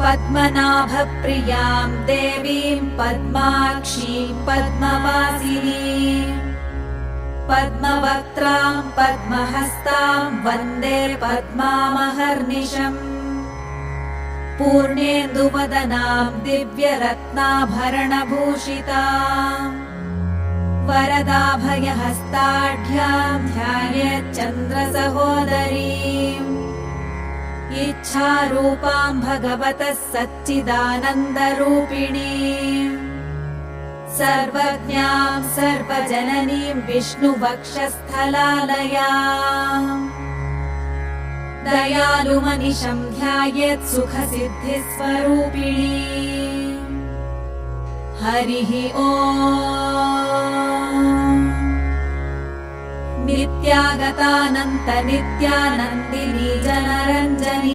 पद्मनाभप्रियां देवीं पद्माक्षीं पद्मवासिनीं पद्मवक्त्रां पद्महस्तां वन्दे पद्मामहर्निशम् पूर्णेन्दुवदनां दिव्यरत्नाभरणभूषितां वरदाभयहस्ताढ्यां ध्यायेच्चन्द्रसहोदरीम् इच्छारूपां भगवतः सच्चिदानन्दरूपिणीम् सर्वज्ञां सर्वजननीं विष्णुवक्षस्थलालयाम् दयालुमनिशं ध्यायेत् सुखसिद्धिस्वरूपिणीम् हरिः ॐ नित्यागतानन्त नित्यानन्दिनी जनरञ्जनी